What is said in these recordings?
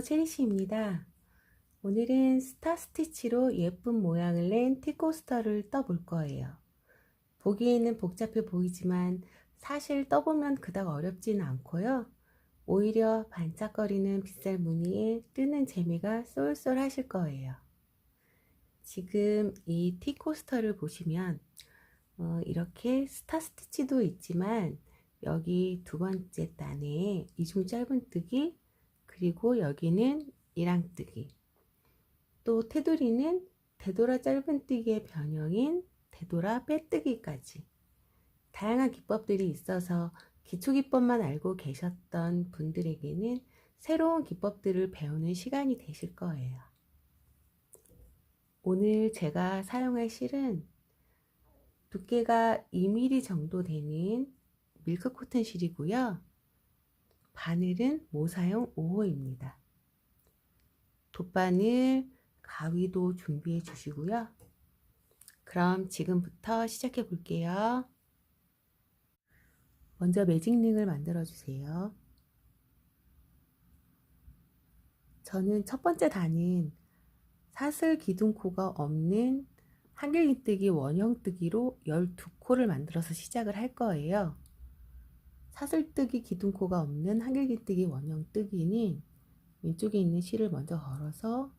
체리시입니다. 오늘은 스타 스티치로 예쁜 모양을 낸 티코스터를 떠볼 거예요. 보기에는 복잡해 보이지만 사실 떠보면 그닥 어렵지는 않고요. 오히려 반짝거리는 빗살 무늬에 뜨는 재미가 쏠쏠 하실 거예요. 지금 이 티코스터를 보시면 이렇게 스타 스티치도 있지만 여기 두 번째 단에 이중 짧은뜨기, 그리고 여기는 이랑뜨기, 또 테두리는 되돌아 짧은뜨기의 변형인 되돌아 빼뜨기까지 다양한 기법들이 있어서 기초기법만 알고 계셨던 분들에게는 새로운 기법들을 배우는 시간이 되실 거예요. 오늘 제가 사용할 실은 두께가 2mm 정도 되는 밀크 코튼 실이고요. 바늘은 모사용 5호입니다. 돗바늘, 가위도 준비해 주시고요. 그럼 지금부터 시작해 볼게요. 먼저 매직링을 만들어 주세요. 저는 첫 번째 단은 사슬 기둥코가 없는 한길긴뜨기 원형뜨기로 12코를 만들어서 시작을 할 거예요. 사슬뜨기 기둥코가 없는 한길긴뜨기 원형뜨기는 왼쪽에 있는 실을 먼저 걸어서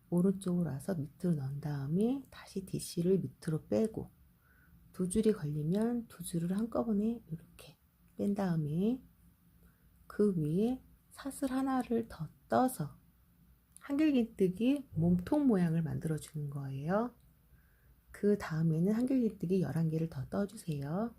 오른쪽으로 와서 밑으로 넣은 다음에 다시 뒷실을 밑으로 빼고 두 줄이 걸리면 두 줄을 한꺼번에 이렇게 뺀 다음에 그 위에 사슬 하나를 더 떠서 한길긴뜨기 몸통 모양을 만들어 주는 거예요. 그 다음에는 한길긴뜨기 11개를 더 떠주세요.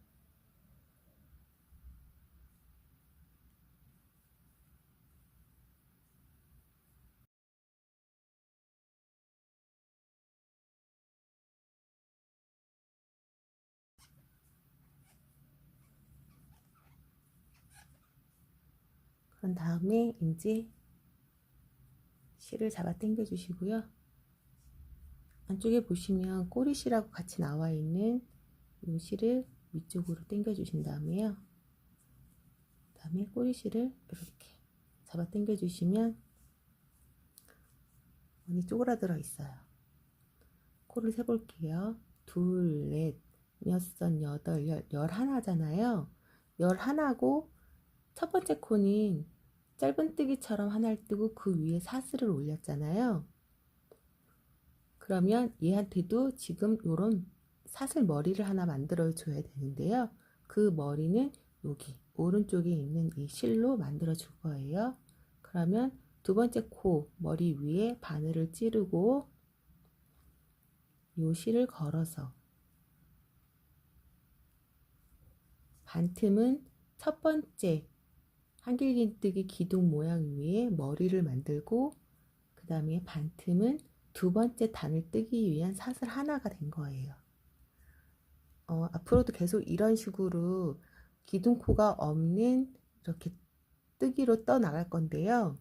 그런 다음에 이제 실을 잡아 당겨 주시고요. 안쪽에 보시면 꼬리실하고 같이 나와 있는 이 실을 위쪽으로 당겨 주신 다음에요. 그다음에 꼬리실을 이렇게 잡아 당겨 주시면 원이 쪼그라들어 있어요. 코를 세 볼게요. 둘, 넷, 여섯, 여덟, 열, 11잖아요. 11고 첫 번째 코는 짧은뜨기처럼 하나를 뜨고 그 위에 사슬을 올렸잖아요. 그러면 얘한테도 지금 요런 사슬 머리를 하나 만들어 줘야 되는데요. 그 머리는 여기 오른쪽에 있는 이 실로 만들어 줄 거예요. 그러면 두 번째 코 머리 위에 바늘을 찌르고 요 실을 걸어서 반틈은 첫 번째 한길긴뜨기 기둥 모양 위에 머리를 만들고 그 다음에 반틈은 두 번째 단을 뜨기 위한 사슬 하나가 된 거예요. 앞으로도 계속 이런 식으로 기둥코가 없는 이렇게 뜨기로 떠 나갈 건데요.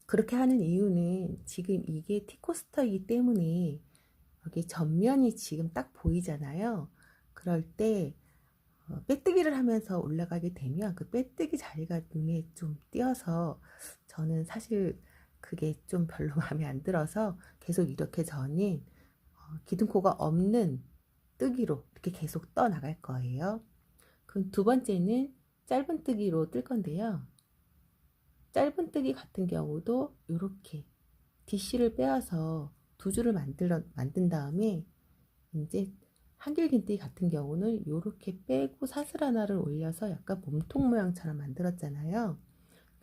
그렇게 하는 이유는 지금 이게 티코스터이기 때문에 여기 전면이 지금 딱 보이잖아요. 그럴 때 빼뜨기를 하면서 올라가게 되면 그 빼뜨기 자리가 눈에 좀 띄어서 저는 사실 그게 좀 별로 마음에 안 들어서 계속 이렇게 저는 기둥코가 없는 뜨기로 이렇게 계속 떠 나갈 거예요. 그럼 두 번째는 짧은뜨기로 뜰 건데요. 짧은뜨기 같은 경우도 이렇게 뒷실을 빼앗아 두 줄을 만든 다음에 이제 한길긴뜨기 같은 경우는 이렇게 빼고 사슬 하나를 올려서 약간 몸통 모양처럼 만들었잖아요.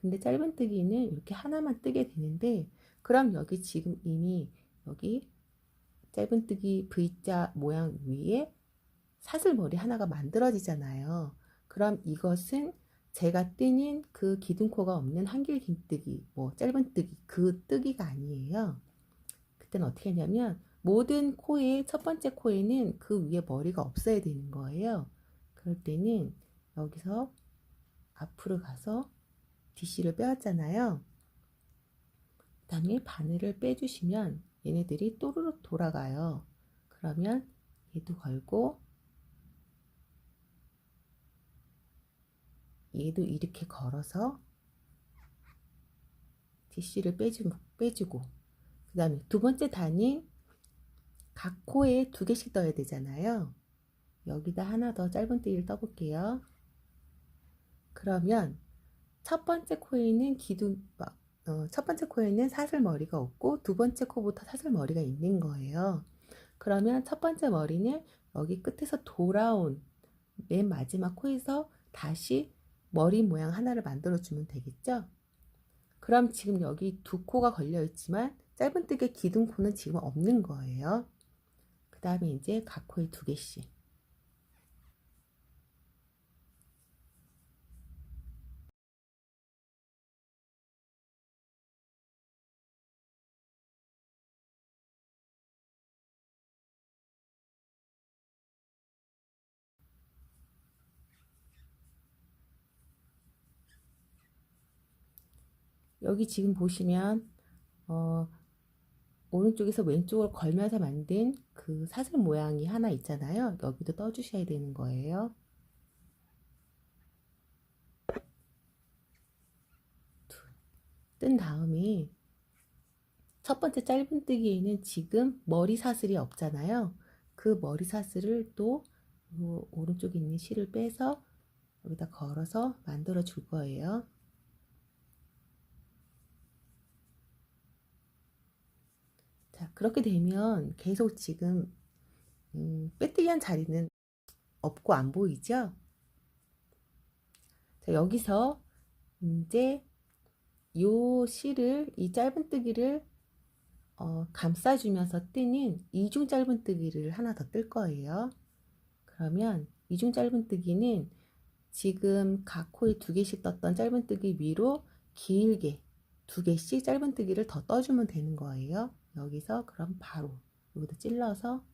근데 짧은뜨기는 이렇게 하나만 뜨게 되는데 그럼 여기 지금 이미 여기 짧은뜨기 V자 모양 위에 사슬머리 하나가 만들어지잖아요. 그럼 이것은 제가 뜨는 그 기둥코가 없는 한길긴뜨기, 뭐 짧은뜨기, 그 뜨기가 아니에요. 그때는 어떻게 하냐면 모든 코의 첫 번째 코에는 그 위에 머리가 없어야 되는 거예요. 그럴 때는 여기서 앞으로 가서 뒷실을 빼왔잖아요. 그 다음에 바늘을 빼주시면 얘네들이 또르륵 돌아가요. 그러면 얘도 걸고 얘도 이렇게 걸어서 뒷실을 빼주고 그 다음에 두 번째 단이 각 코에 두 개씩 떠야 되잖아요. 여기다 하나 더 짧은뜨기를 떠볼게요. 그러면 첫 번째 코에는 첫 번째 코에는 사슬머리가 없고 두 번째 코부터 사슬머리가 있는 거예요. 그러면 첫 번째 머리는 여기 끝에서 돌아온 맨 마지막 코에서 다시 머리 모양 하나를 만들어 주면 되겠죠? 그럼 지금 여기 두 코가 걸려 있지만 짧은뜨기 기둥코는 지금 없는 거예요. 그 다음에 이제 각 코에 두 개씩. 여기 지금 보시면 오른쪽에서 왼쪽을 걸면서 만든 그 사슬 모양이 하나 있잖아요. 여기도 떠주셔야 되는 거예요. 뜬 다음에 첫 번째 짧은뜨기에는 지금 머리 사슬이 없잖아요. 그 머리 사슬을 또 오른쪽에 있는 실을 빼서 여기다 걸어서 만들어 줄 거예요. 자, 그렇게 되면 계속 지금 빼뜨기 한 자리는 없고 안 보이죠? 자, 여기서 이제 요 실을 이 짧은뜨기를 감싸주면서 뜨는 이중 짧은뜨기를 하나 더 뜰 거예요. 그러면 이중 짧은뜨기는 지금 각 코에 두 개씩 떴던 짧은뜨기 위로 길게 두 개씩 짧은뜨기를 더 떠주면 되는 거예요. 여기서 그럼 바로 여기다 찔러서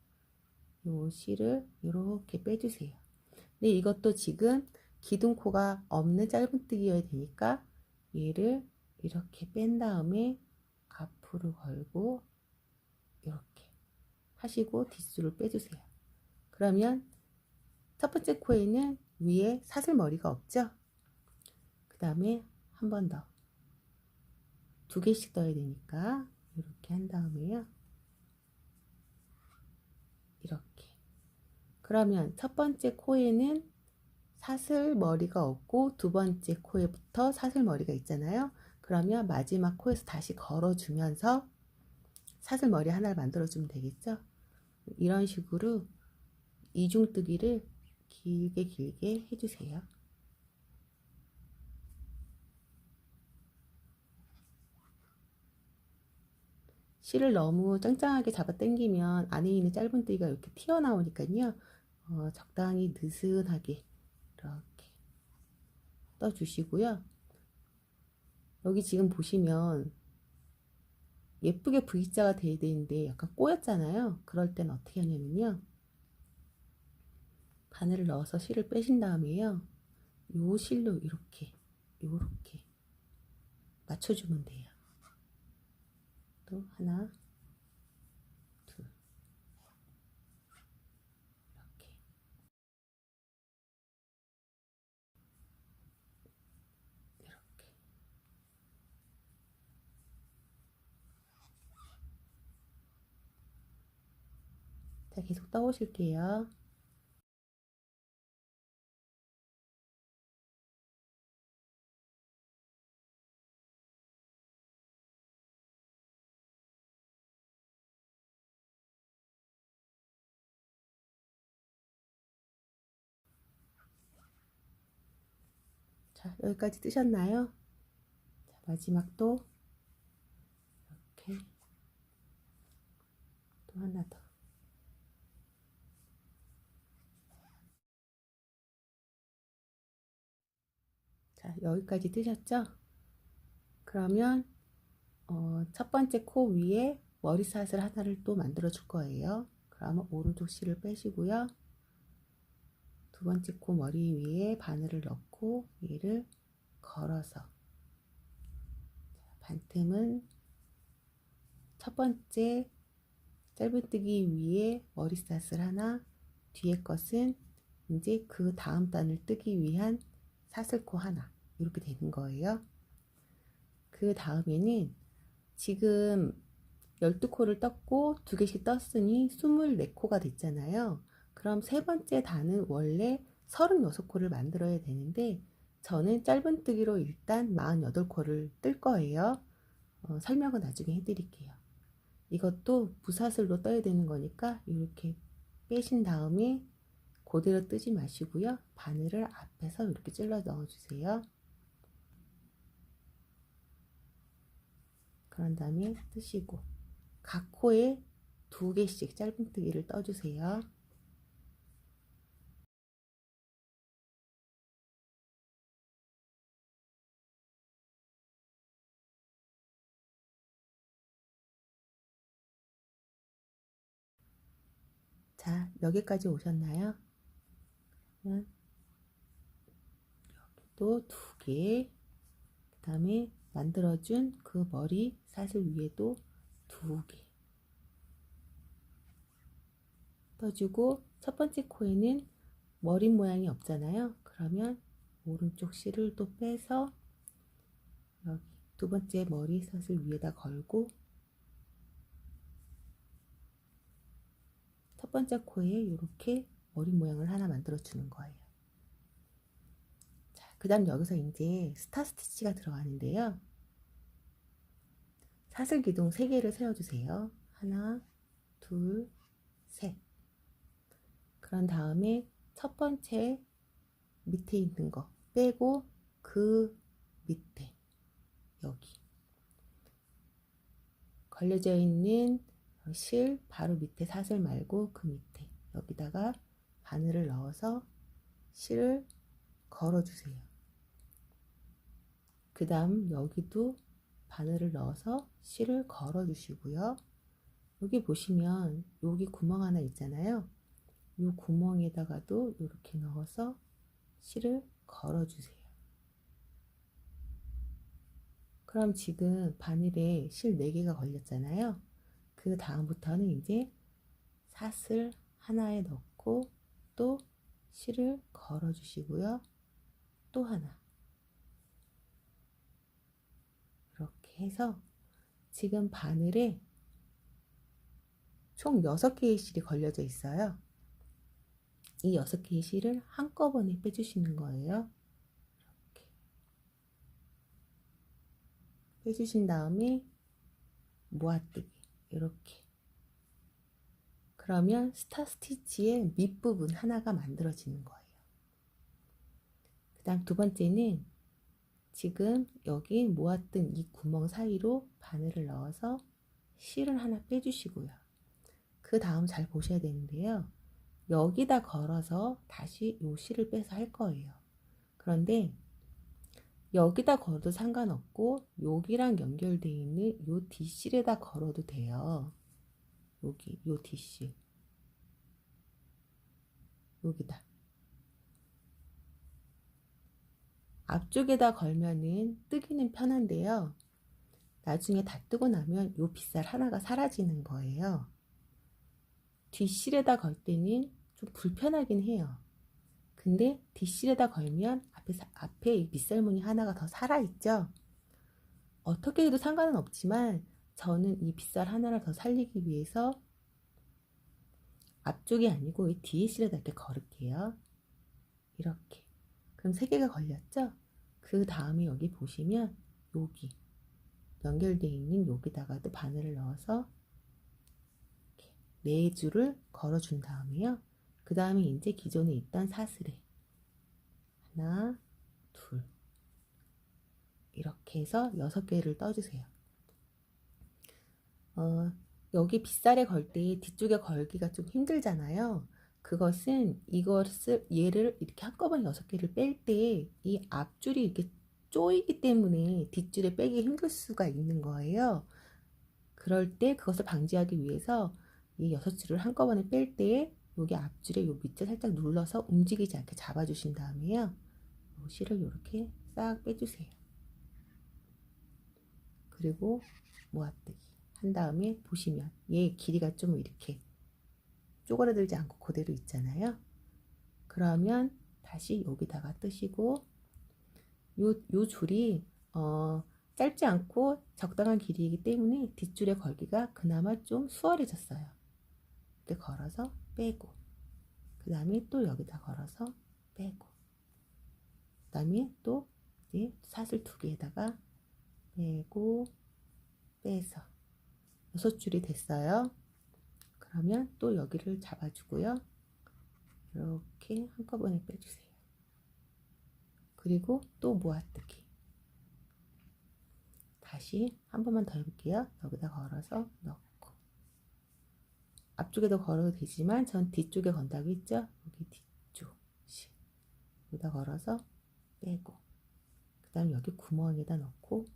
요 실을 이렇게 빼주세요. 근데 이것도 지금 기둥코가 없는 짧은뜨기여야 되니까 얘를 이렇게 뺀 다음에 앞으로 걸고 이렇게 하시고 뒷줄을 빼주세요. 그러면 첫 번째 코에는 위에 사슬머리가 없죠? 그 다음에 한 번 더 두 개씩 떠야 되니까 이렇게 한 다음에요. 이렇게. 그러면 첫 번째 코에는 사슬머리가 없고 두 번째 코에부터 사슬머리가 있잖아요. 그러면 마지막 코에서 다시 걸어주면서 사슬머리 하나를 만들어주면 되겠죠. 이런 식으로 이중뜨기를 길게 해주세요. 실을 너무 짱짱하게 잡아 당기면 안에 있는 짧은뜨기가 이렇게 튀어나오니까요. 적당히 느슨하게 이렇게 떠주시고요. 여기 지금 보시면 예쁘게 V자가 돼야 되는데 약간 꼬였잖아요. 그럴 땐 어떻게 하냐면요. 바늘을 넣어서 실을 빼신 다음에요. 요 실로 이렇게 맞춰주면 돼요. 또 하나, 둘, 이렇게. 이렇게. 자, 계속 떠오실게요. 자, 여기까지 뜨셨나요? 자, 마지막도 이렇게 또 하나 더. 자, 여기까지 뜨셨죠? 그러면 첫 번째 코 위에 머리사슬 하나를 또 만들어 줄 거예요. 그러면 오른쪽 실을 빼시고요. 두 번째 코 머리 위에 바늘을 넣고 얘를 걸어서 반틈은 첫 번째 짧은뜨기 위에 머리사슬 하나, 뒤에 것은 이제 그 다음 단을 뜨기 위한 사슬코 하나 이렇게 되는 거예요. 그 다음에는 지금 12코를 떴고 2개씩 떴으니 24코가 됐잖아요. 그럼 세 번째 단은 원래 36코를 만들어야 되는데 저는 짧은뜨기로 일단 48코를 뜰 거예요. 설명은 나중에 해드릴게요. 이것도 부사슬로 떠야 되는 거니까 이렇게 빼신 다음에 그대로 뜨지 마시고요. 바늘을 앞에서 이렇게 찔러 넣어주세요. 그런 다음에 뜨시고 각 코에 2개씩 짧은뜨기를 떠주세요. 자, 여기까지 오셨나요? 그러면 여기도 2개, 그 다음에 만들어준 그 머리 사슬 위에도 2개 떠주고, 첫 번째 코에는 머리 모양이 없잖아요. 그러면 오른쪽 실을 또 빼서 여기 두 번째 머리 사슬 위에다 걸고, 첫 번째 코에 이렇게 머리 모양을 하나 만들어 주는 거예요. 자, 그 다음 여기서 이제 스타 스티치가 들어가는데요. 사슬 기둥 3개를 세워주세요. 하나, 둘, 셋. 그런 다음에 첫 번째 밑에 있는 거 빼고 그 밑에 여기 걸려져 있는 실 바로 밑에 사슬 말고 그 밑에 여기다가 바늘을 넣어서 실을 걸어주세요. 그 다음 여기도 바늘을 넣어서 실을 걸어 주시고요. 여기 보시면 여기 구멍 하나 있잖아요. 이 구멍에다가도 이렇게 넣어서 실을 걸어 주세요. 그럼 지금 바늘에 실 4개가 걸렸잖아요. 그 다음부터는 이제 사슬 하나에 넣고 또 실을 걸어 주시고요. 또 하나. 이렇게 해서 지금 바늘에 총 6개의 실이 걸려져 있어요. 이 6개의 실을 한꺼번에 빼주시는 거예요. 이렇게 빼주신 다음에 모아뜨기 이렇게. 그러면 스타 스티치의 밑부분 하나가 만들어지는 거예요. 그 다음 두 번째는 지금 여기 모았던 이 구멍 사이로 바늘을 넣어서 실을 하나 빼주시고요. 그 다음 잘 보셔야 되는데요. 여기다 걸어서 다시 요 실을 빼서 할 거예요. 그런데 여기다 걸어도 상관없고 여기랑 연결되어 있는 요 뒷실에다 걸어도 돼요. 여기 요 뒷실 여기다 앞쪽에다 걸면은 뜨기는 편한데요. 나중에 다 뜨고 나면 요 빗살 하나가 사라지는 거예요. 뒷실에다 걸 때는 좀 불편하긴 해요. 근데 뒷실에다 걸면 앞에 이 빗살무늬 하나가 더 살아있죠. 어떻게 해도 상관은 없지만 저는 이 빗살 하나를 더 살리기 위해서 앞쪽이 아니고 이 뒤에 실에다 이렇게 걸을게요. 이렇게. 그럼 3개가 걸렸죠? 그 다음에 여기 보시면 여기 연결되어 있는 여기다가도 바늘을 넣어서 이렇게 4줄을 걸어준 다음에요. 그 다음에 이제 기존에 있던 사슬에 하나, 둘 이렇게 해서 6개를 떠주세요. 여기 빗살에 걸 때 뒤쪽에 걸기가 좀 힘들잖아요. 그것은 얘를 이렇게 한꺼번에 6개를 뺄 때 이 앞줄이 이렇게 쪼이기 때문에 뒷줄에 빼기 힘들 수가 있는 거예요. 그럴 때 그것을 방지하기 위해서 이 6줄을 한꺼번에 뺄 때 여기 앞줄에 요 밑에 살짝 눌러서 움직이지 않게 잡아주신 다음에요. 요 실을 이렇게 싹 빼주세요. 그리고 모아뜨기 한 다음에 보시면 얘 길이가 좀 이렇게 쪼그라들지 않고 그대로 있잖아요. 그러면 다시 여기다가 뜨시고 요 줄이 짧지 않고 적당한 길이이기 때문에 뒷줄에 걸기가 그나마 좀 수월해졌어요. 이렇게 걸어서 빼고, 그 다음에 또 여기다 걸어서 빼고, 그 다음에 또 이제 사슬 2개에다가 빼고 빼서 6줄이 됐어요. 그러면 또 여기를 잡아주고요. 이렇게 한꺼번에 빼주세요. 그리고 또 모아뜨기. 다시 한 번만 더 해볼게요. 여기다 걸어서 넣고, 앞쪽에도 걸어도 되지만 전 뒤쪽에 건다고 했죠. 여기 뒤쪽 여기다 걸어서 빼고, 그 다음 여기 구멍에다 넣고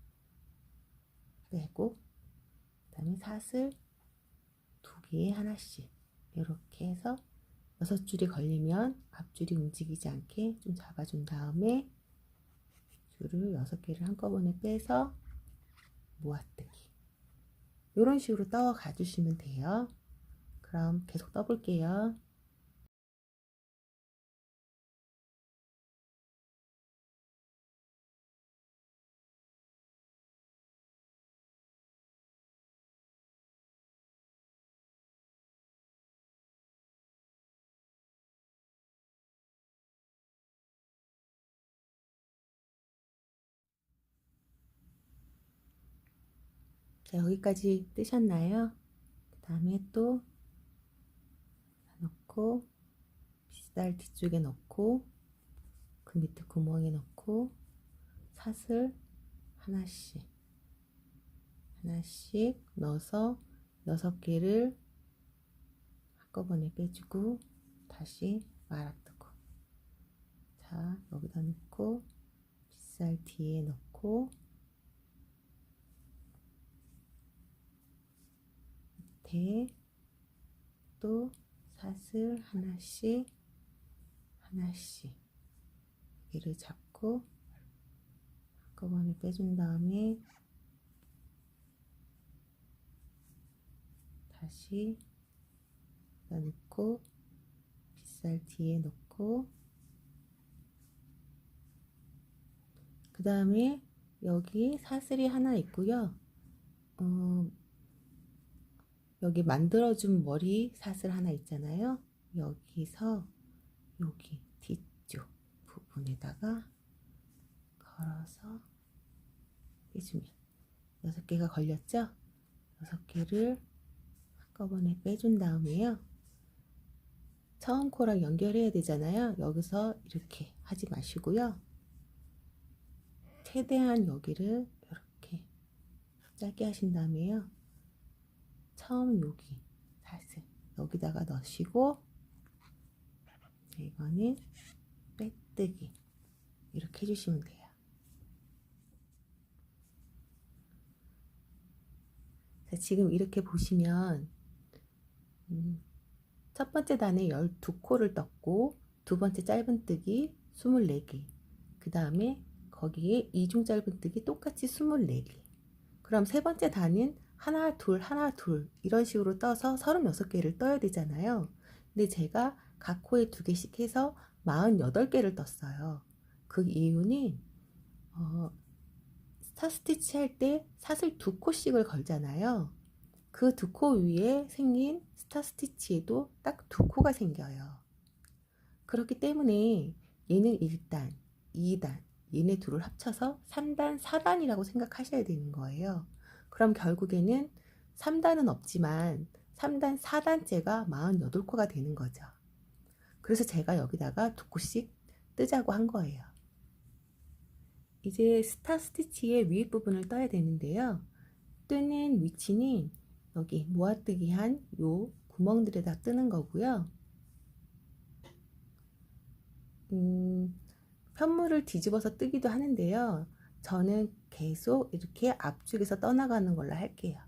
빼고, 그 다음에 사슬 2개에 하나씩 이렇게 해서 6줄이 걸리면 앞줄이 움직이지 않게 좀 잡아준 다음에 줄을 6개를 한꺼번에 빼서 모아뜨기, 이런 식으로 떠 가주시면 돼요. 그럼 계속 떠볼게요. 자, 여기까지 뜨셨나요? 그 다음에 또 넣고, 빗살 뒤쪽에 넣고, 그 밑에 구멍에 넣고, 사슬 하나씩 넣어서 6개를 한꺼번에 빼주고 다시 말아뜨고, 자, 여기다 넣고 빗살 뒤에 넣고 밑에 또 사슬 하나씩 여기를 잡고 한꺼번에 빼준 다음에 다시 넣고 빗살 뒤에 넣고, 그 다음에 여기 사슬이 하나 있고요. 여기 만들어준 머리 사슬 하나 있잖아요. 여기서 여기 뒤쪽 부분에다가 걸어서 빼주면 6개가 걸렸죠? 6개를 한꺼번에 빼준 다음에요. 처음 코랑 연결해야 되잖아요. 여기서 이렇게 하지 마시고요. 최대한 여기를 이렇게 짧게 하신 다음에요. 처음 여기 사슬 여기다가 넣으시고, 이거는 빼뜨기 이렇게 해주시면 돼요. 자, 지금 이렇게 보시면 첫 번째 단에 12코를 떴고, 두 번째 짧은뜨기 24개, 그 다음에 거기에 이중 짧은뜨기 똑같이 24개, 그럼 세 번째 단은 하나 둘 이런 식으로 떠서 36개를 떠야 되잖아요. 근데 제가 각 코에 2개씩 해서 48개를 떴어요. 그 이유는 스타 스티치 할 때 사슬 2코씩을 걸잖아요. 그 2코 위에 생긴 스타 스티치에도 딱 2코가 생겨요. 그렇기 때문에 얘는 1단, 2단, 얘네 둘을 합쳐서 3단, 4단이라고 생각하셔야 되는 거예요. 그럼 결국에는 3단은 없지만 3단, 4단째가 48코가 되는 거죠. 그래서 제가 여기다가 2코씩 뜨자고 한 거예요. 이제 스타 스티치의 위에 부분을 떠야 되는데요. 뜨는 위치는 여기 모아뜨기 한 요 구멍들에다 뜨는 거고요. 편물을 뒤집어서 뜨기도 하는데요. 저는 계속 이렇게 앞쪽에서 떠나가는 걸로 할게요.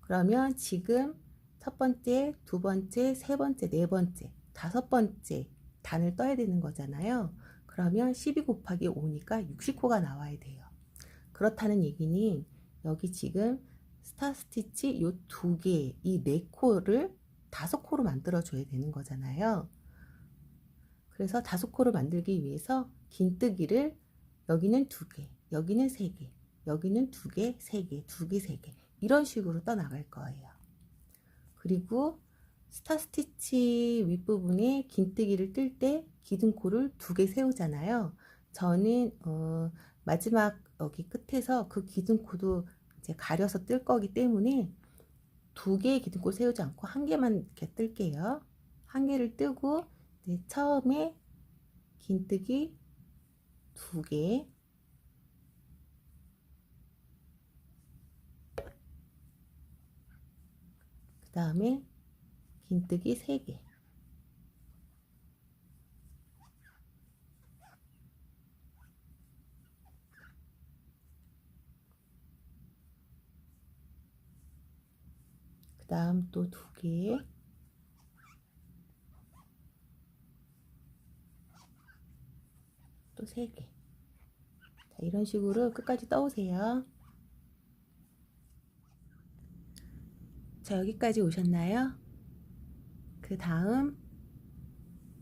그러면 지금 첫 번째, 두 번째, 세 번째, 네 번째, 5번째 단을 떠야 되는 거잖아요. 그러면 12 곱하기 5니까 60코가 나와야 돼요. 그렇다는 얘기는 여기 지금 스타 스티치 요 2개, 이 4코를 5코로 만들어 줘야 되는 거잖아요. 그래서 5코를 만들기 위해서 긴뜨기를 여기는 2개, 여기는 3개, 여기는 2개, 3개, 2개, 3개 이런 식으로 떠나갈 거예요. 그리고 스타 스티치 윗부분에 긴뜨기를 뜰 때 기둥코를 2개 세우잖아요. 저는 마지막 여기 끝에서 그 기둥코도 이제 가려서 뜰 거기 때문에 2개의 기둥코 세우지 않고 1개만 이렇게 뜰게요. 1개를 뜨고 이제 처음에 긴뜨기 2개, 그 다음에 긴뜨기 3개, 그 다음 또 2개, 또 3개. 자, 이런 식으로 끝까지 떠오세요. 자, 여기까지 오셨나요? 그 다음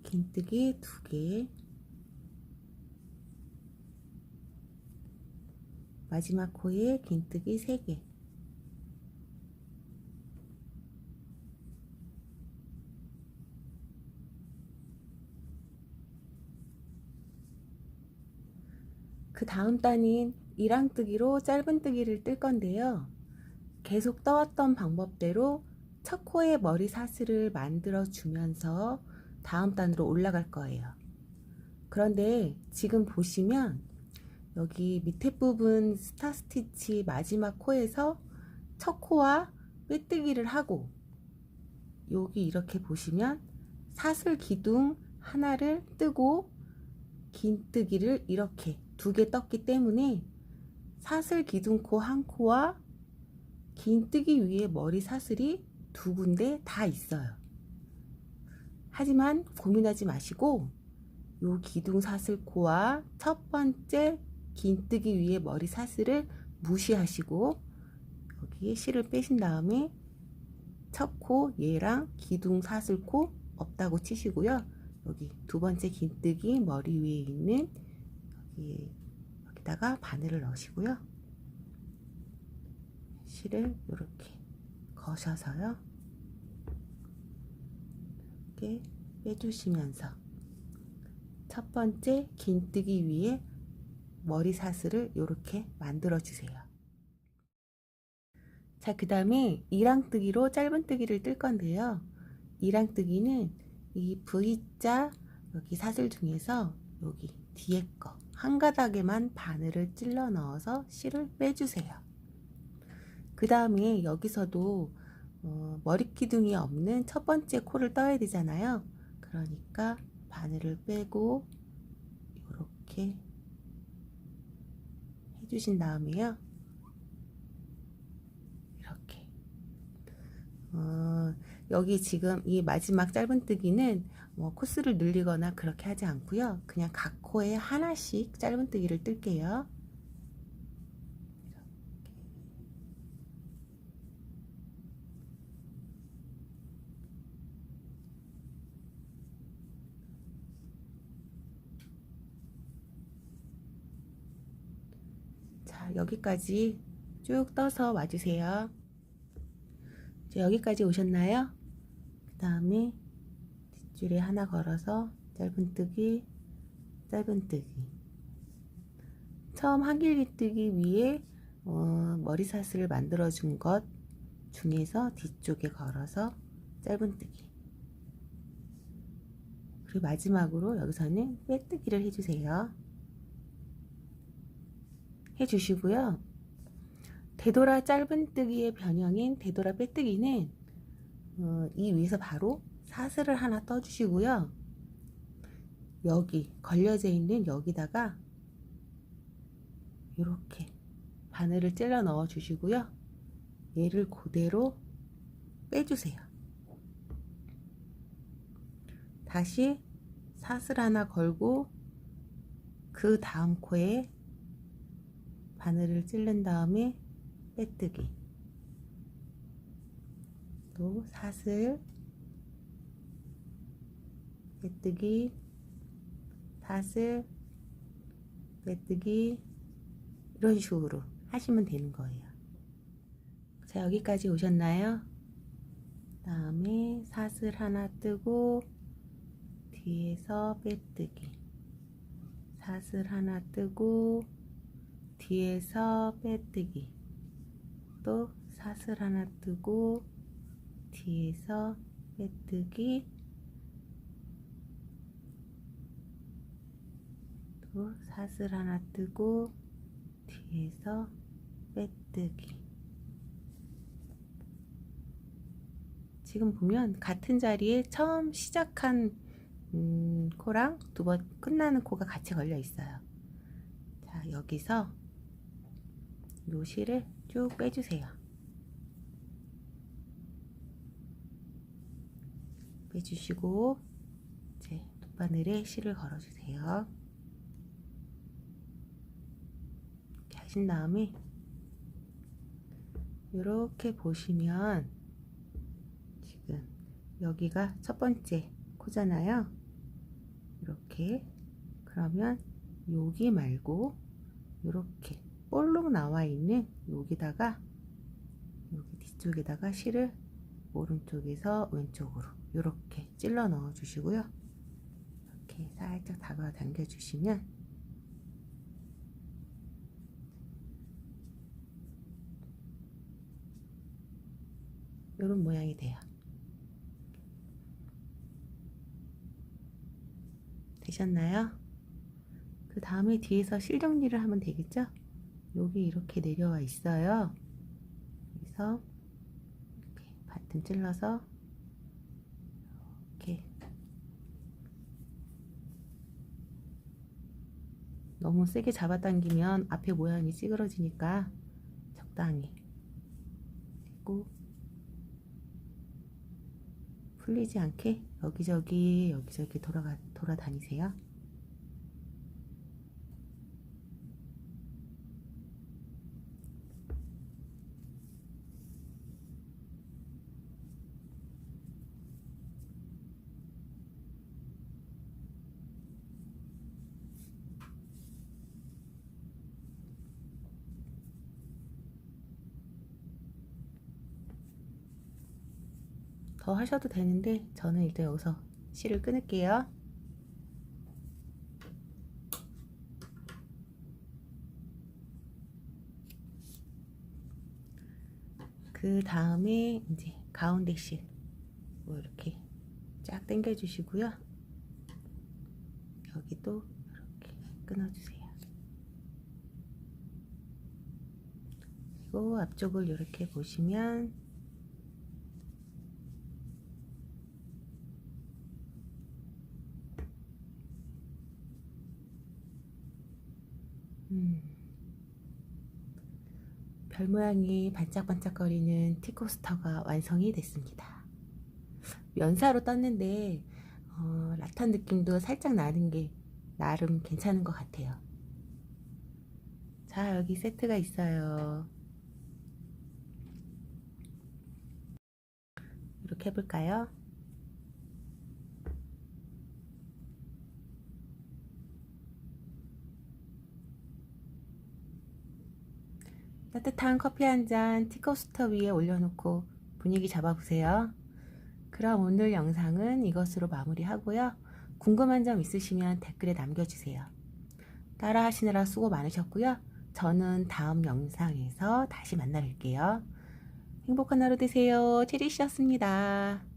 긴뜨기 2개, 마지막 코에 긴뜨기 3개, 그 다음 단인 이랑뜨기로 짧은뜨기를 뜰 건데요. 계속 떠왔던 방법대로 첫 코에 머리 사슬을 만들어 주면서 다음 단으로 올라갈 거예요. 그런데 지금 보시면 여기 밑에 부분 스타 스티치 마지막 코에서 첫 코와 빼뜨기를 하고 여기 이렇게 보시면 사슬 기둥 하나를 뜨고 긴뜨기를 이렇게 2개 떴기 때문에 사슬 기둥코 한 코와 긴뜨기 위에 머리 사슬이 2군데 다 있어요. 하지만 고민하지 마시고 요 기둥 사슬코와 첫 번째 긴뜨기 위에 머리 사슬을 무시하시고 여기에 실을 빼신 다음에 첫 코 얘랑 기둥 사슬코 없다고 치시고요. 여기 두 번째 긴뜨기 머리 위에 있는 여기다가 바늘을 넣으시고요. 실을 이렇게 거셔서요. 이렇게 빼주시면서 첫 번째 긴뜨기 위에 머리 사슬을 이렇게 만들어 주세요. 자, 그 다음에 이랑뜨기로 짧은뜨기를 뜰 건데요. 이랑뜨기는 이 V자 여기 사슬 중에서 여기 뒤에 거 한 가닥에만 바늘을 찔러 넣어서 실을 빼주세요. 그 다음에 여기서도 머리 기둥이 없는 첫 번째 코를 떠야 되잖아요. 그러니까 바늘을 빼고 이렇게 해주신 다음에요. 이렇게 여기 지금 이 마지막 짧은뜨기는 코스를 늘리거나 그렇게 하지 않고요. 그냥 각 코에 하나씩 짧은뜨기를 뜰게요. 자, 여기까지 쭉 떠서 와주세요. 자, 여기까지 오셨나요? 그 다음에 뒷줄에 하나 걸어서 짧은뜨기, 짧은뜨기. 처음 한길기뜨기 위에 머리 사슬을 만들어 준 것 중에서 뒤쪽에 걸어서 짧은뜨기. 그리고 마지막으로 여기서는 빼뜨기를 해주세요. 해주시고요. 되돌아 짧은뜨기의 변형인 되돌아 빼뜨기는 이 위에서 바로 사슬을 하나 떠주시고요. 여기 걸려져 있는 여기다가 이렇게 바늘을 찔러 넣어 주시고요. 얘를 그대로 빼주세요. 다시 사슬 하나 걸고 그 다음 코에 바늘을 찌른 다음에 빼뜨기, 또 사슬, 빼뜨기, 사슬, 빼뜨기, 이런 식으로 하시면 되는 거예요. 자, 여기까지 오셨나요? 다음에 사슬 하나 뜨고 뒤에서 빼뜨기, 사슬 하나 뜨고 뒤에서 빼뜨기, 또 사슬 하나 뜨고 뒤에서 빼뜨기, 또 사슬 하나 뜨고 뒤에서 빼뜨기. 지금 보면 같은 자리에 처음 시작한 코랑 두 번 끝나는 코가 같이 걸려 있어요. 자, 여기서 요 실을 쭉 빼주세요. 빼주시고 이제 돗바늘에 실을 걸어주세요. 이렇게 하신 다음에 이렇게 보시면 지금 여기가 첫 번째 코잖아요. 이렇게 그러면 여기 말고 이렇게 볼록 나와 있는 여기다가 여기 뒤쪽에다가 실을 오른쪽에서 왼쪽으로 이렇게 찔러 넣어 주시고요. 이렇게 살짝 잡아당겨 주시면 이런 모양이 돼요. 되셨나요? 그 다음에 뒤에서 실 정리를 하면 되겠죠? 여기 이렇게 내려와 있어요. 그래서 이렇게 바튼 찔러서 이렇게 너무 세게 잡아당기면 앞에 모양이 찌그러지니까 적당히, 그리고 풀리지 않게 여기저기 돌아다니세요. 더 하셔도 되는데 저는 일단 여기서 실을 끊을게요. 그 다음에 이제 가운데 실 이렇게 쫙 당겨 주시고요. 여기도 이렇게 끊어 주세요. 그리고 앞쪽을 이렇게 보시면 별 모양이 반짝반짝거리는 티코스터가 완성이 됐습니다. 연사로 떴는데 라탄 느낌도 살짝 나는 게 나름 괜찮은 것 같아요. 자, 여기 세트가 있어요. 이렇게 해볼까요? 따뜻한 커피 한 잔 티코스터 위에 올려놓고 분위기 잡아보세요. 그럼 오늘 영상은 이것으로 마무리하고요. 궁금한 점 있으시면 댓글에 남겨주세요. 따라 하시느라 수고 많으셨고요. 저는 다음 영상에서 다시 만나 뵐게요. 행복한 하루 되세요. 체리씨였습니다.